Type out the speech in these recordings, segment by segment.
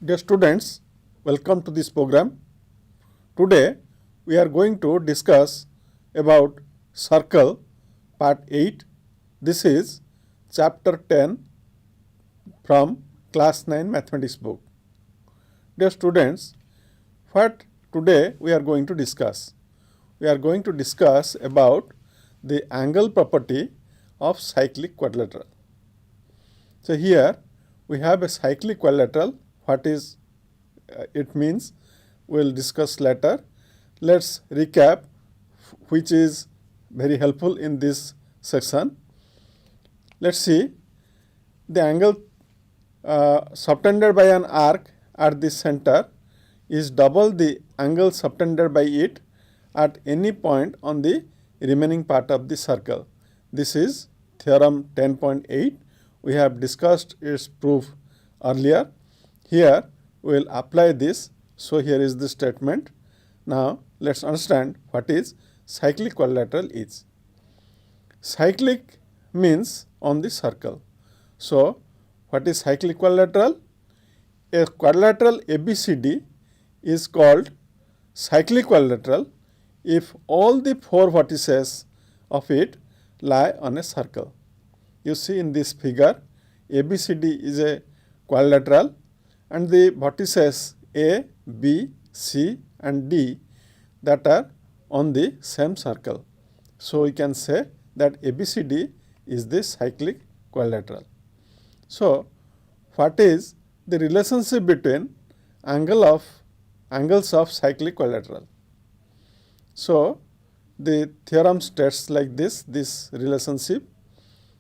Dear students, welcome to this program. Today we are going to discuss about circle part 8. This is chapter 10 from class 9 mathematics book. Dear students, what today we are going to discuss? We are going to discuss about the angle property of cyclic quadrilateral. So here we have a cyclic quadrilateral. What is it means? We will discuss later. Let's recap which is very helpful in this section. Let's see the angle subtended by an arc at the center is double the angle subtended by it at any point on the remaining part of the circle. This is theorem 10.8. We have discussed its proof earlier. Here we will apply this. So here is the statement. Now let's understand what is cyclic quadrilateral is. Cyclic means on the circle. So what is cyclic quadrilateral? A quadrilateral ABCD is called cyclic quadrilateral if all the four vertices of it lie on a circle. You see in this figure, ABCD is a quadrilateral and the vertices A, B, C and D that are on the same circle. So we can say that ABCD is the cyclic quadrilateral. So what is the relationship between angles of cyclic quadrilateral? So the theorem states like this relationship.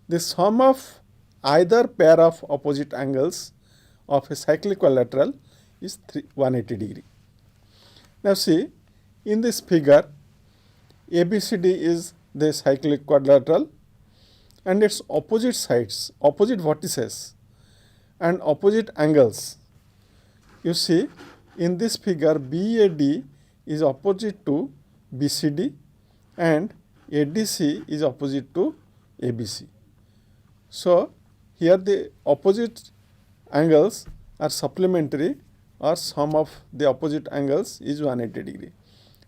The sum of either pair of opposite angles of a cyclic quadrilateral is 180 degree. Now see, in this figure, ABCD is the cyclic quadrilateral and its opposite sides, opposite vertices and opposite angles. You see, in this figure, BAD is opposite to BCD and ADC is opposite to ABC. So here the opposite angles are supplementary or sum of the opposite angles is 180 degree.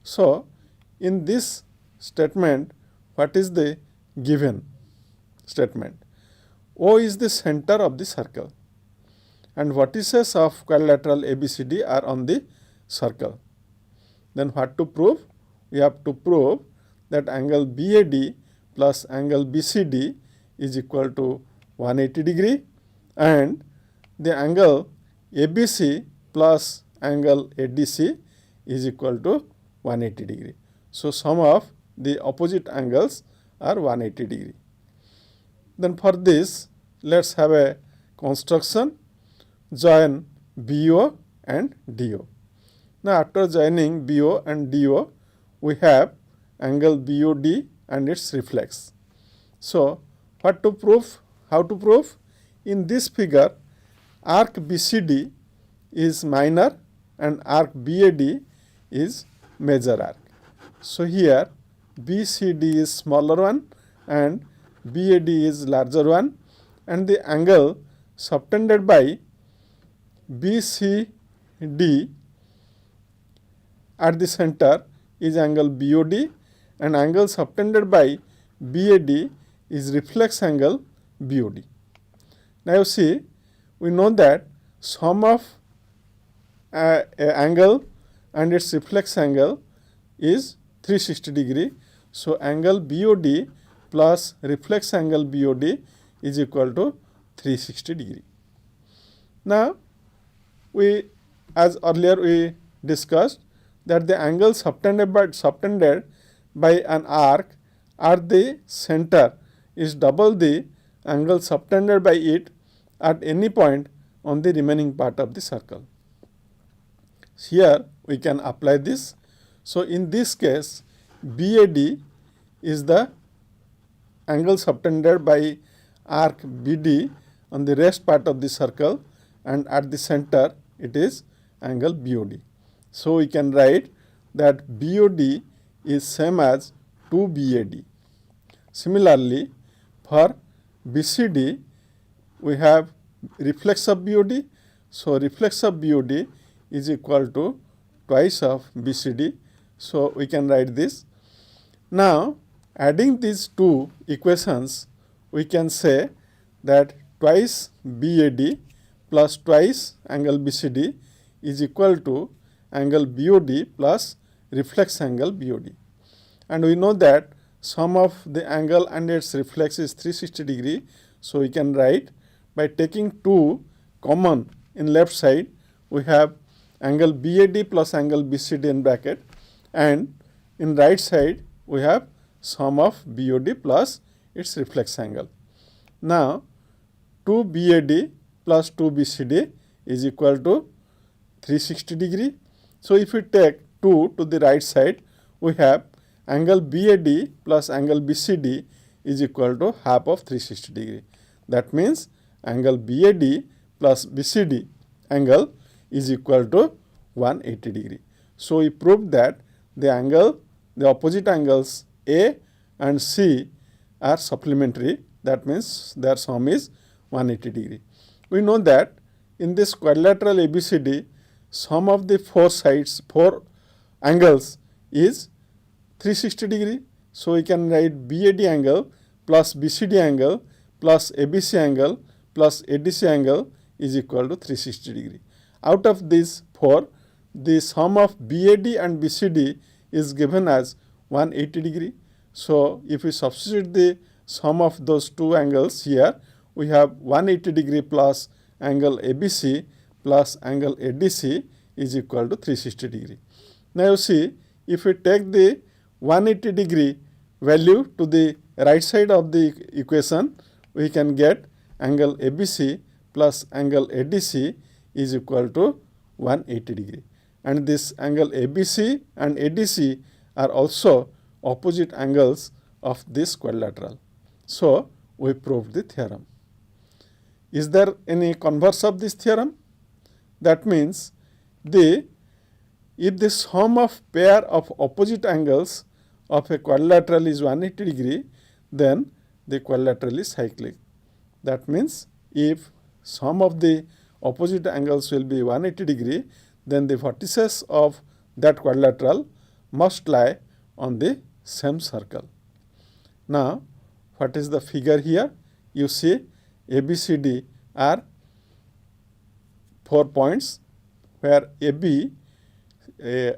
So in this statement, what is the given statement? O is the center of the circle and vertices of quadrilateral ABCD are on the circle. Then what to prove? We have to prove that angle BAD plus angle BCD is equal to 180 degree and the angle ABC plus angle ADC is equal to 180 degree. So sum of the opposite angles are 180 degree. Then for this, let's have a construction. Join BO and DO. Now after joining BO and DO, we have angle BOD and its reflex. So what to prove? How to prove? In this figure, arc BCD is minor and arc BAD is major arc. So here BCD is smaller one and BAD is larger one and the angle subtended by BCD at the center is angle BOD and angle subtended by BAD is reflex angle BOD. Now you see, we know that sum of a angle and its reflex angle is 360 degree. So angle BOD plus reflex angle BOD is equal to 360 degree. Now as earlier we discussed that the angle subtended by an arc at the center is double the angle subtended by it at any point on the remaining part of the circle. Here we can apply this. So in this case, BAD is the angle subtended by arc BD on the rest part of the circle and at the center it is angle BOD. So we can write that BOD is same as 2BAD. Similarly, for BCD we have reflex of BOD. So reflex of BOD is equal to twice of BCD. So we can write this. Now adding these two equations, we can say that twice BAD plus twice angle BCD is equal to angle BOD plus reflex angle BOD. And we know that sum of the angle and its reflex is 360 degree. So we can write by taking 2 common in left side, we have angle BAD plus angle BCD in bracket, and in right side we have sum of BOD plus its reflex angle. Now 2 BAD plus 2 BCD is equal to 360 degree. So if we take 2 to the right side, we have angle BAD plus angle BCD is equal to half of 360 degree. That means angle BAD plus BCD angle is equal to 180 degree. So we proved that the opposite angles A and C are supplementary. That means their sum is 180 degree. We know that in this quadrilateral ABCD, sum of the four angles is 360 degree. So we can write BAD angle plus BCD angle plus ABC angle plus ADC angle is equal to 360 degree. Out of these four, the sum of BAD and BCD is given as 180 degree. So if we substitute the sum of those two angles here, we have 180 degree plus angle ABC plus angle ADC is equal to 360 degree. Now you see, if we take the 180 degree value to the right side of the equation, we can get angle ABC plus angle ADC is equal to 180 degree. And this angle ABC and ADC are also opposite angles of this quadrilateral. So we proved the theorem. Is there any converse of this theorem? That means if the sum of pair of opposite angles of a quadrilateral is 180 degree, then the quadrilateral is cyclic. That means if sum of the opposite angles will be 180 degree, then the vertices of that quadrilateral must lie on the same circle. Now what is the figure here? You see ABCD are 4 points where AB,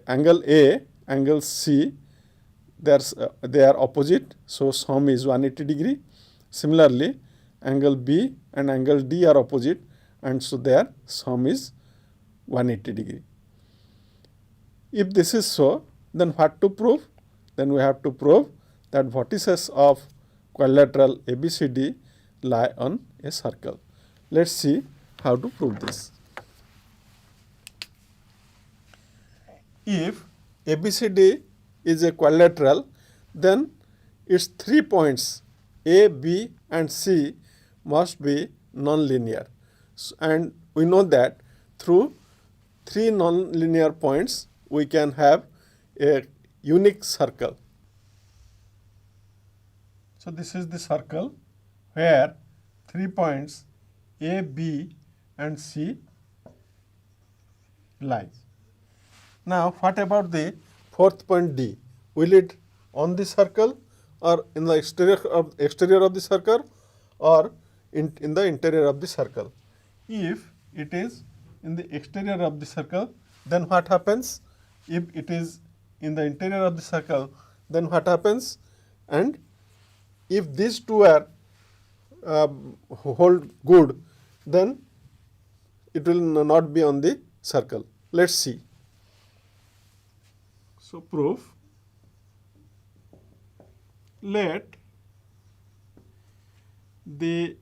angle A, angle C, they are opposite, so sum is 180 degree. Similarly, angle B and angle D are opposite, and so their sum is 180 degree. If this is so, then what to prove? Then we have to prove that vertices of quadrilateral ABCD lie on a circle. Let's see how to prove this. If ABCD is a quadrilateral, then its 3 points A, B and C must be non-linear. And we know that through 3 non-linear points we can have a unique circle. So this is the circle where 3 points A, B and C lie. Now what about the fourth point D? Will it on the circle or in the exterior of the circle or in the interior of the circle? If it is in the exterior of the circle, then what happens? If it is in the interior of the circle, then what happens? And if these two are hold good, then it will not be on the circle. Let's see. So proof, let the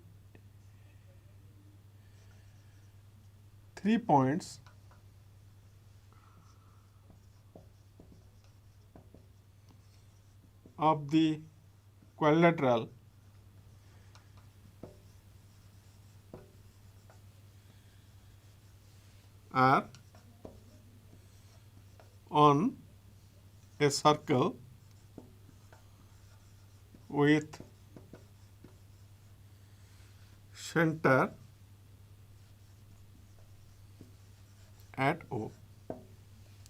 3 points of the quadrilateral are on a circle with center at O.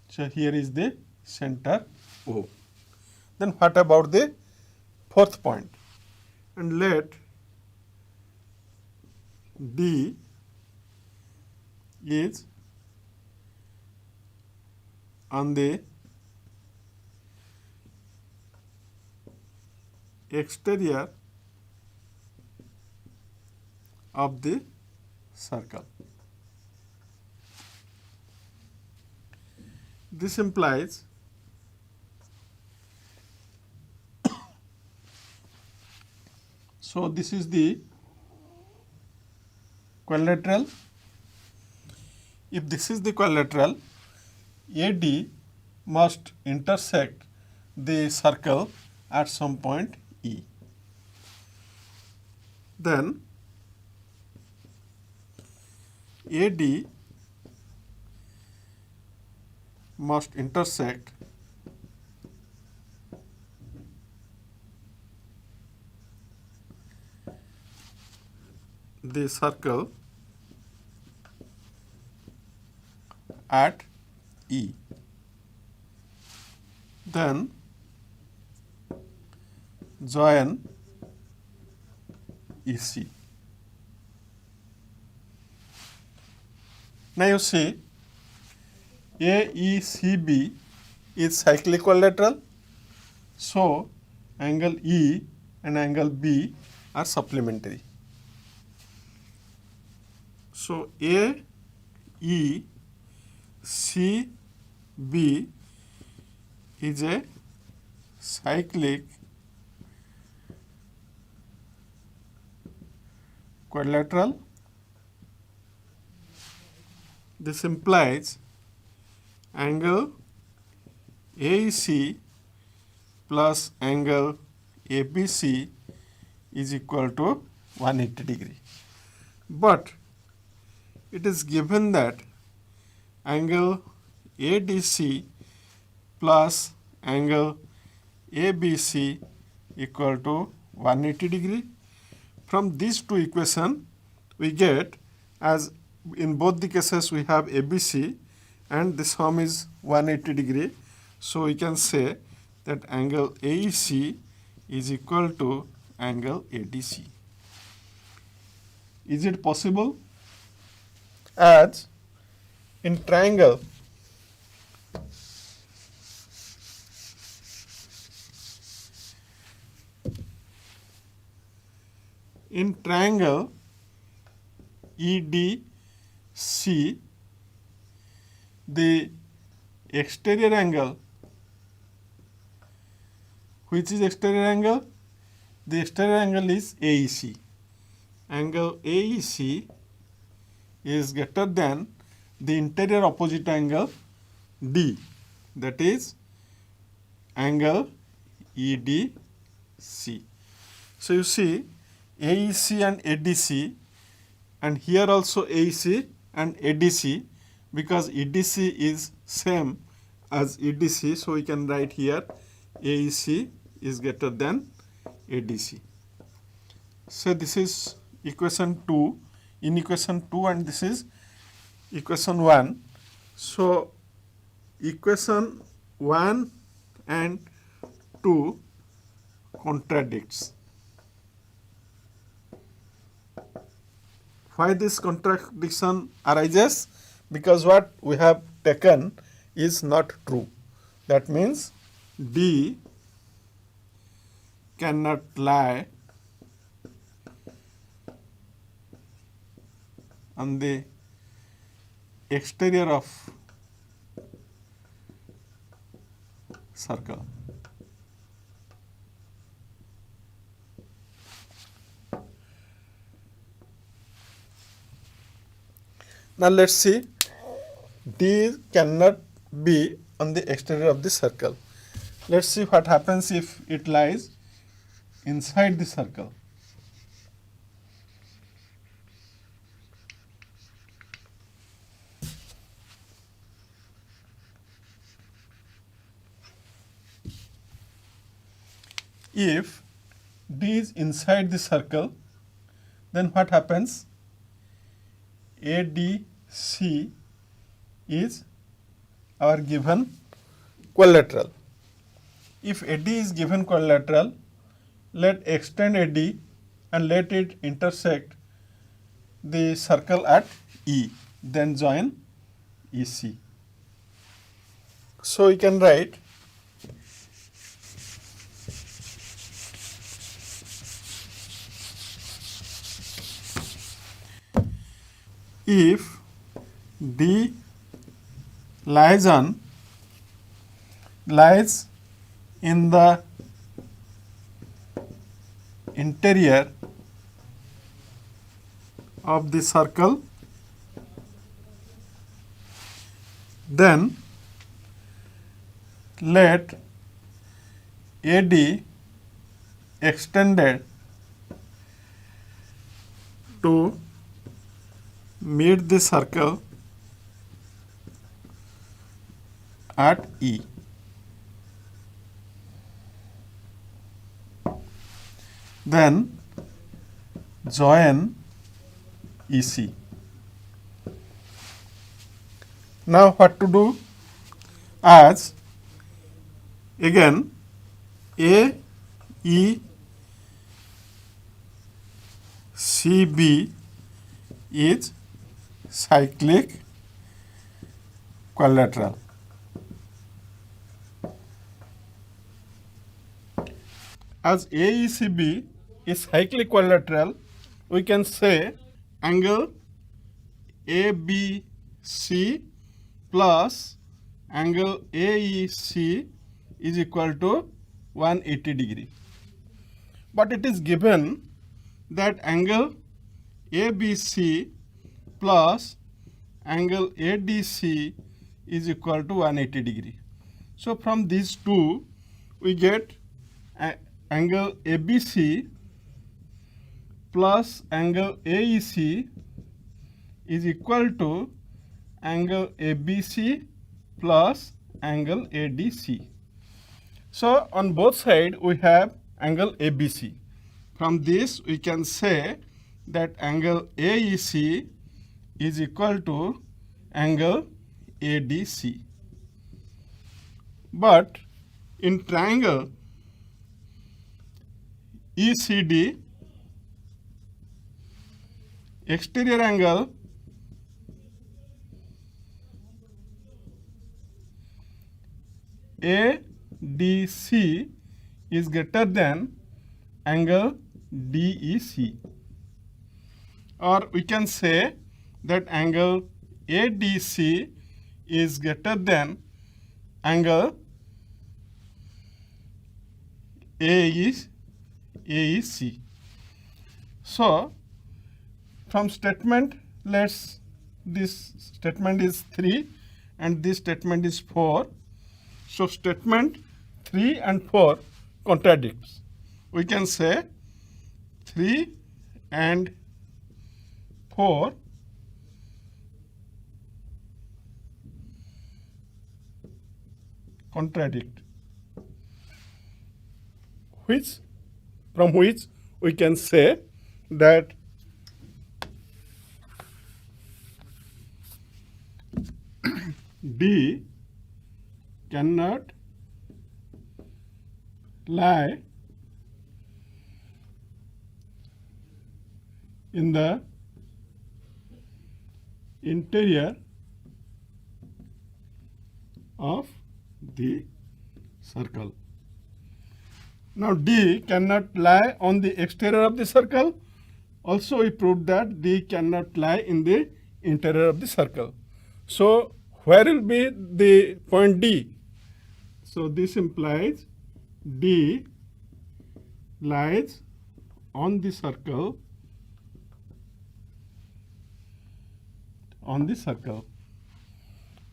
So here is the center O. Then what about the fourth point? And let D is on the exterior of the circle. This implies so this is the quadrilateral. If this is the quadrilateral, AD must intersect the circle at some point E. Then AD must intersect the circle at E. Then join EC. Now you see AECB is cyclic quadrilateral, so angle E and angle B are supplementary. So AECB is a cyclic quadrilateral. This implies angle AEC plus angle ABC is equal to 180 degree. But it is given that angle ADC plus angle ABC equal to 180 degree. From these two equations, we get, as in both the cases we have ABC and the sum is 180 degree. So we can say that angle AEC is equal to angle ADC. Is it possible? As in triangle, EDC, the exterior angle, which is exterior angle? The exterior angle is AEC. Angle AEC is greater than the interior opposite angle D, that is angle EDC. So you see AEC and ADC, and here also AEC and ADC, because EDC is same as EDC, so we can write here AEC is greater than ADC. So this is equation 2, in equation 2, and this is equation 1. So equation 1 and 2 contradicts. Why this contradiction arises? Because what we have taken is not true. That means D cannot lie on the exterior of circle. Now let's see, D cannot be on the exterior of the circle. Let's see what happens if it lies inside the circle. If D is inside the circle, then what happens? ADC is our given quadrilateral. If AD is given quadrilateral, let extend AD and let it intersect the circle at E, then join EC. So we can write if D lies in the interior of the circle, then let AD extended to meet the circle at E. Then join EC. Now what to do? As again A, E, C, B is cyclic quadrilateral. As AECB is cyclic quadrilateral, we can say angle ABC plus angle AEC is equal to 180 degree. But it is given that angle ABC plus angle ADC is equal to 180 degree. So from these two we get angle ABC plus angle AEC is equal to angle ABC plus angle ADC. So on both sides we have angle ABC. From this we can say that angle AEC is equal to angle ADC. But in triangle ECD, exterior angle ADC is greater than angle DEC, or we can say that angle ADC is greater than angle AEC. So from statement, this statement is 3 and this statement is 4. So statement 3 and 4 contradicts. We can say 3 and 4 contradict, from which we can say that D cannot lie in the interior of the circle. Now D cannot lie on the exterior of the circle. Also we proved that D cannot lie in the interior of the circle. So where will be the point D? So this implies D lies on the circle,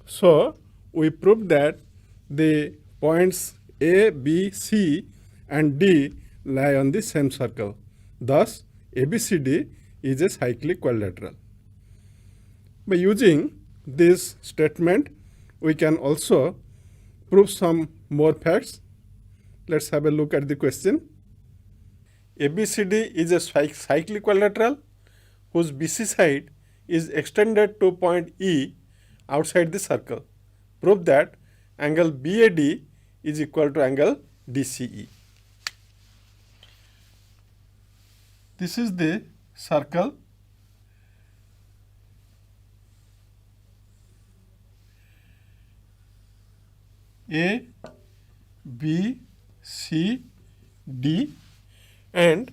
So we proved that the points A, B, C and D lie on the same circle. Thus, ABCD is a cyclic quadrilateral. By using this statement, we can also prove some more facts. Let's have a look at the question. ABCD is a cyclic quadrilateral whose BC side is extended to point E outside the circle. Prove that angle BAD is equal to angle DCE. This is the circle. A, B, C, D, and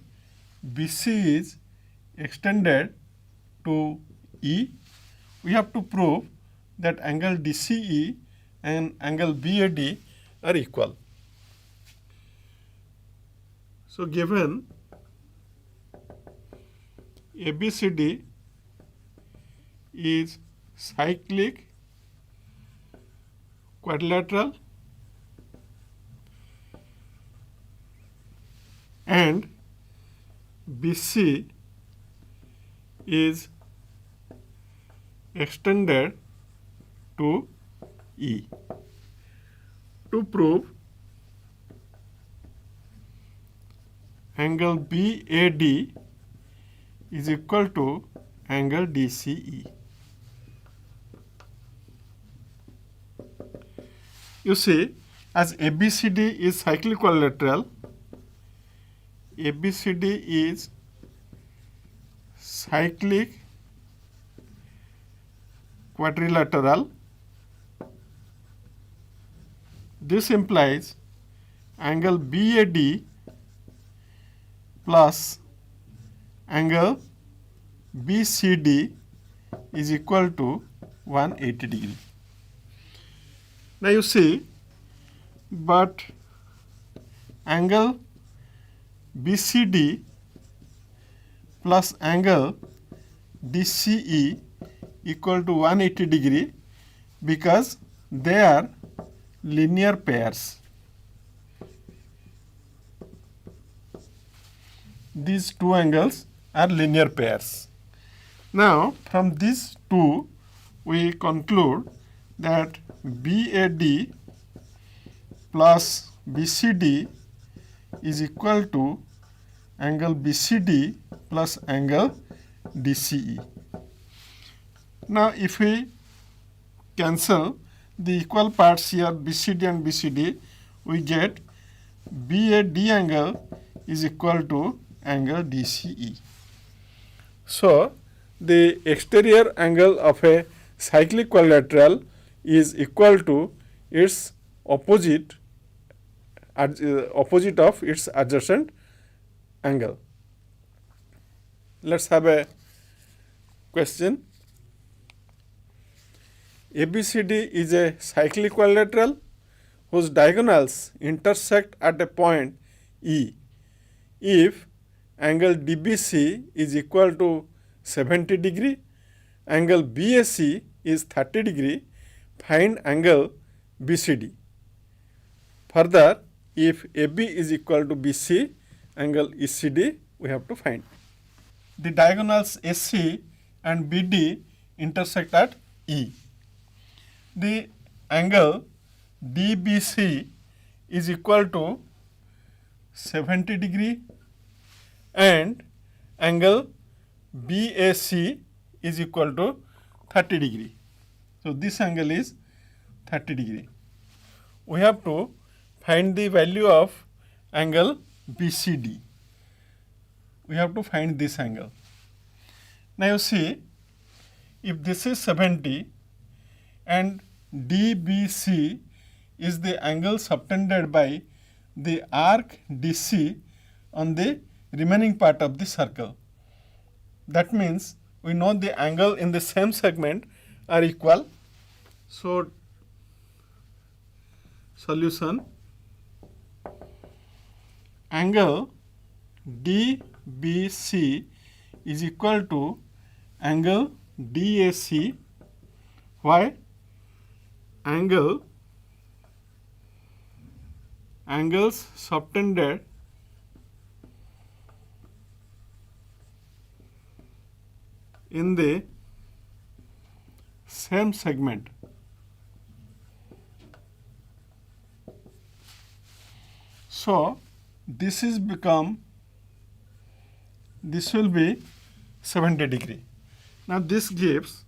BC is extended to E. We have to prove that angle DCE and angle BAD are equal. So, given ABCD is cyclic quadrilateral and BC is extended to E. To prove angle BAD is equal to angle DCE. You see, as ABCD is cyclic quadrilateral, ABCD is cyclic quadrilateral. This implies angle BAD plus angle BCD is equal to 180 degree. Now you see, but angle BCD plus angle DCE equal to 180 degree because they are linear pairs. These two angles are linear pairs. Now, from these two, we conclude that BAD plus BCD is equal to angle BCD plus angle DCE. Now, if we cancel the equal parts here BCD and BCD, we get BAD angle is equal to angle DCE. So, the exterior angle of a cyclic quadrilateral is equal to its opposite of its adjacent angle. Let's have a question. ABCD is a cyclic quadrilateral whose diagonals intersect at a point E. If angle DBC is equal to 70 degree, angle BAC is 30 degree, find angle BCD. Further, if AB is equal to BC, angle ECD we have to find. The diagonals AC and BD intersect at E. The angle DBC is equal to 70 degree and angle BAC is equal to 30 degree. So, this angle is 30 degree. We have to find the value of angle BCD. We have to find this angle. Now, you see, if this is 70 and DBC is the angle subtended by the arc DC on the remaining part of the circle. That means we know the angle in the same segment are equal. So, solution, angle DBC is equal to angle DAC. Why? Angles subtended in the same segment. So, this will be 70 degree. Now, this gives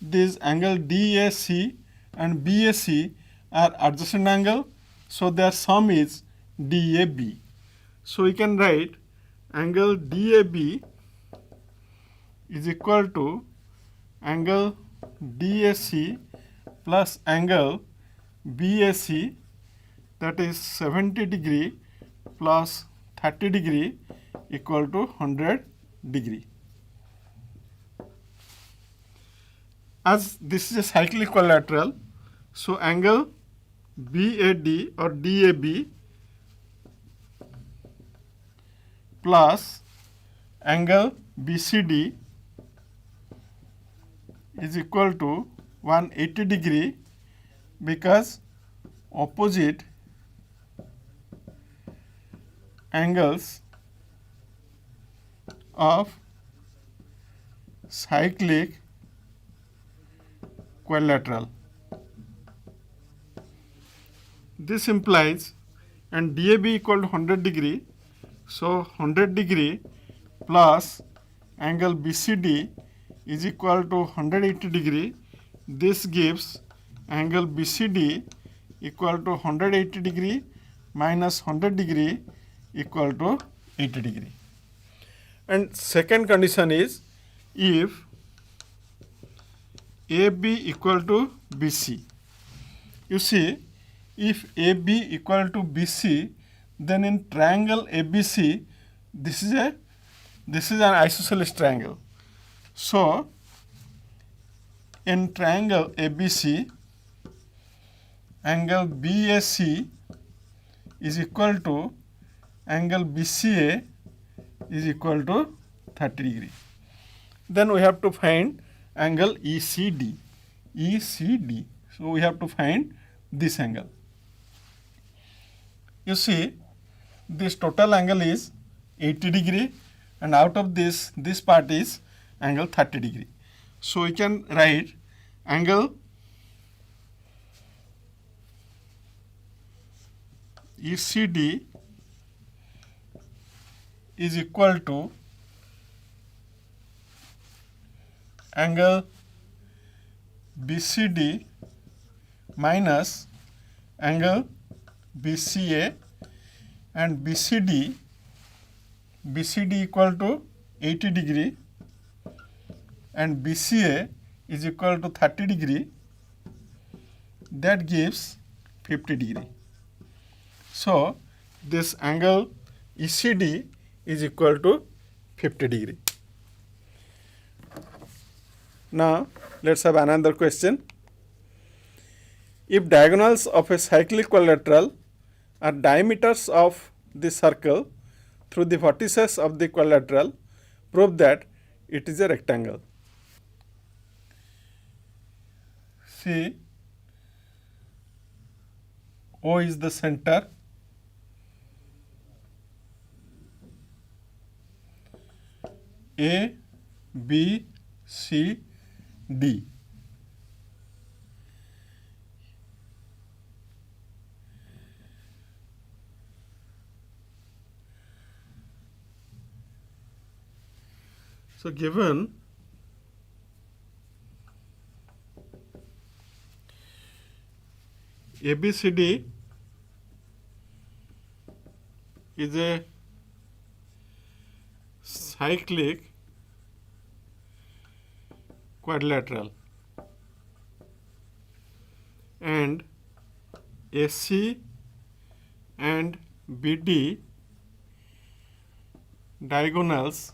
this angle DAC and BAC are adjacent angle, so their sum is DAB. So we can write angle DAB is equal to angle DAC plus angle BAC, that is 70 degree plus 30 degree equal to 100 degree. As this is a cyclic equilateral, so angle BAD or DAB plus angle BCD is equal to 180 degree, because opposite angles of cyclic equilateral. This implies, and DAB equal to 100 degree, so 100 degree plus angle BCD is equal to 180 degree. This gives angle BCD equal to 180 degree minus 100 degree equal to 80 degree. And second condition is, if AB equal to BC. You see, if AB equal to BC, then in triangle ABC, this is an isosceles triangle. So in triangle ABC, angle BAC is equal to angle BCA is equal to 30 degree. Then we have to find angle ECD. So we have to find this angle. You see, this total angle is 80 degree, and out of this part is angle 30 degree. So we can write angle ECD is equal to angle BCD minus angle BCA, and BCD equal to 80 degree and BCA is equal to 30 degree, that gives 50 degree. So this angle ECD is equal to 50 degree. Now let's have another question. If diagonals of a cyclic equilateral are diameters of the circle through the vertices of the equilateral, prove that it is a rectangle. See, O is the center, A, B, C, D. So given ABCD is a cyclic quadrilateral, and AC and BD diagonals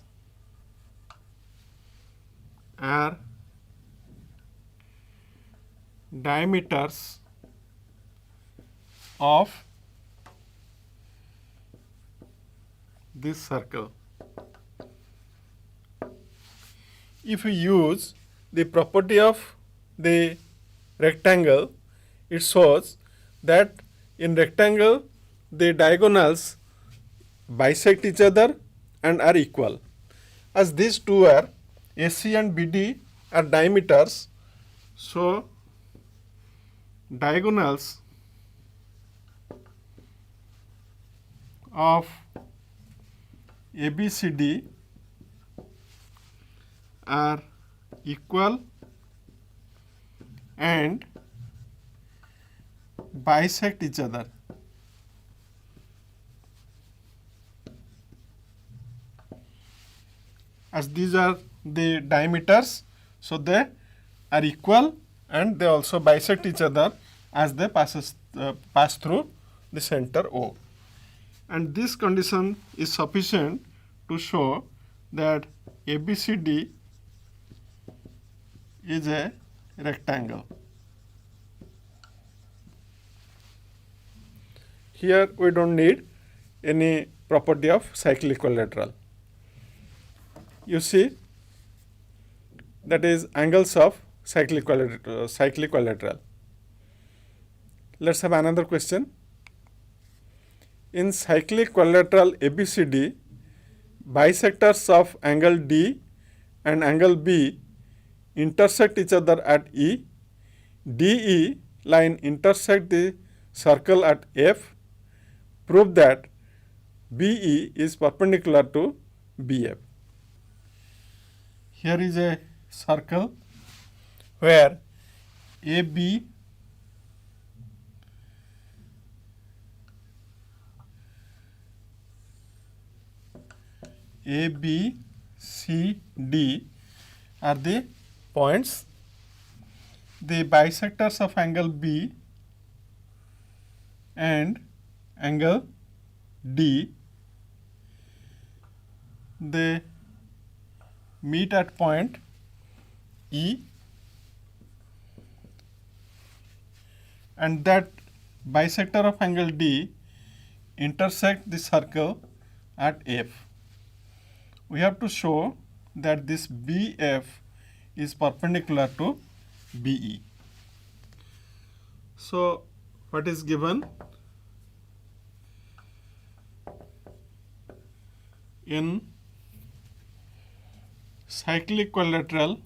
are diameters of this circle. If we use the property of the rectangle, it shows that in rectangle the diagonals bisect each other and are equal. As these two are AC and BD are diameters, so diagonals of ABCD are equal and bisect each other. As these are the diameters, so they are equal and they also bisect each other as they pass through the center O. And this condition is sufficient to show that ABCD is a rectangle. Here we don't need any property of cyclic equilateral. You see, that is angles of cyclic equilateral. Let's have another question. In cyclic equilateral ABCD, bisectors of angle D and angle B intersect each other at E. DE line intersect the circle at F. Prove that BE is perpendicular to BF. Here is a circle where AB C, D are the points. The bisectors of angle B and angle D, they meet at point E, and that bisector of angle D intersect the circle at F. We have to show that this BF is perpendicular to BE. So, what is given? In cyclic equilateral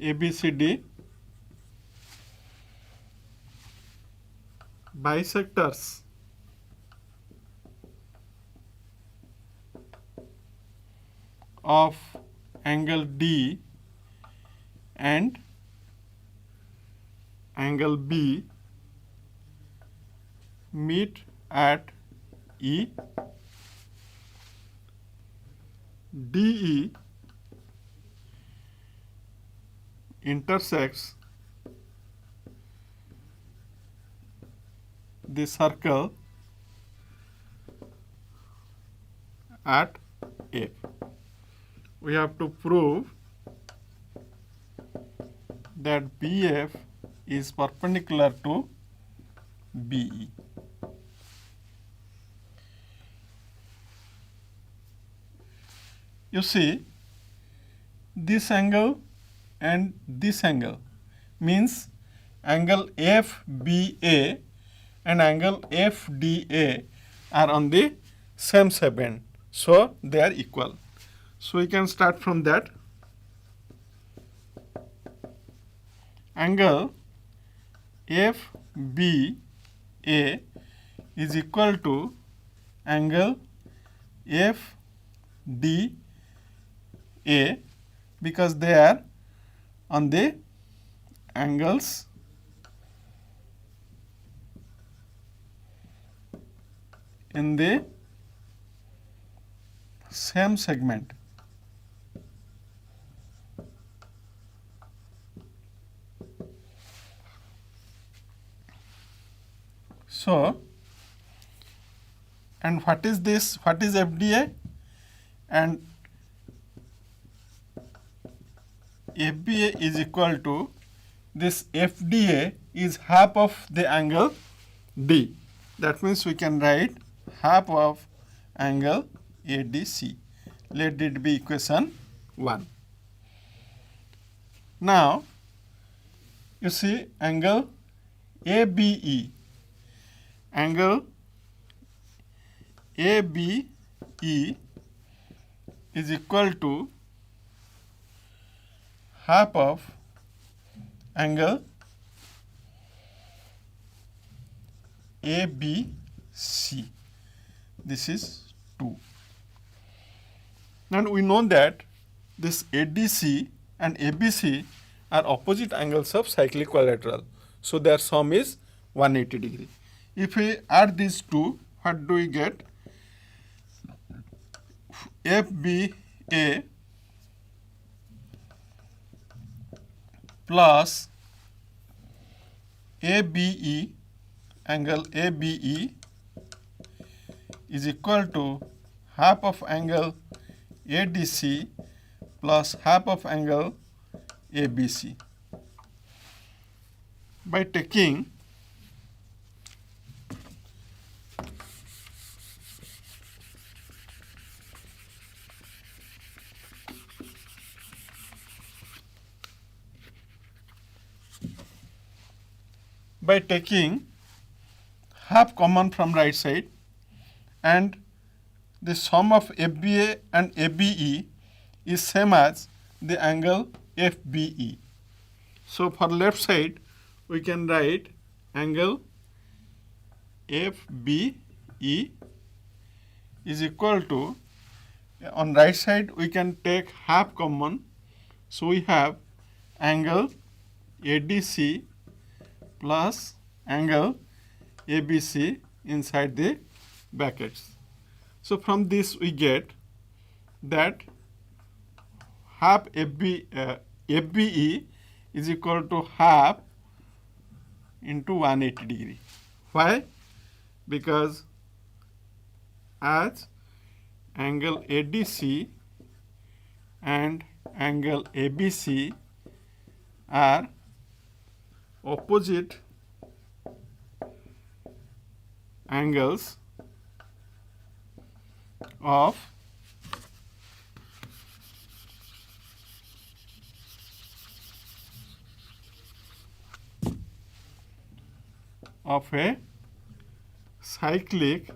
ABCD, bisectors of angle D and angle B meet at E. DE intersects the circle at F. We have to prove that BF is perpendicular to BE. You see, this angle and this angle means angle FBA and angle FDA are on the same segment, so they are equal. So we can start from that. Angle FBA is equal to angle FDA because they are on the angles in the same segment. So, and what is this? What is FDA? And FBA is equal to this FDA is half of the angle D. That means we can write half of angle ADC. Let it be equation 1. Now, you see angle ABE. Angle ABE is equal to half of angle ABC. This is 2. And we know that this ADC and ABC are opposite angles of cyclic quadrilateral. So their sum is 180 degree. If we add these two, what do we get? FBA plus ABE, angle ABE is equal to half of angle ADC plus half of angle ABC. By taking half common from right side, and the sum of FBA and ABE is same as the angle FBE. So for left side we can write angle FBE is equal to, on right side we can take half common, so we have angle ADC plus angle ABC inside the brackets. So from this we get that half FBE is equal to half into 180 degree. Why? Because as angle ADC and angle ABC are opposite angles of a cyclic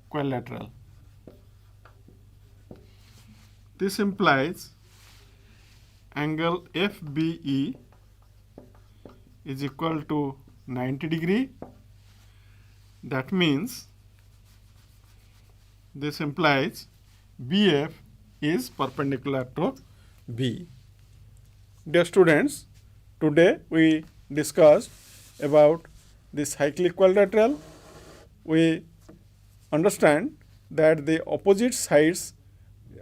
quadrilateral. This implies angle FBE is equal to 90 degree. That means this implies BF is perpendicular to B. Dear students, today we discussed about the cyclic quadrilateral. We understand that the opposite sides,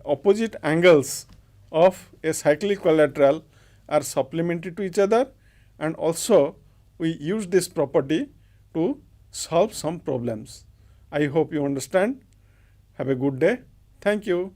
opposite angles of a cyclic quadrilateral are supplementary to each other, and also we use this property to solve some problems. I hope you understand. Have a good day. Thank you.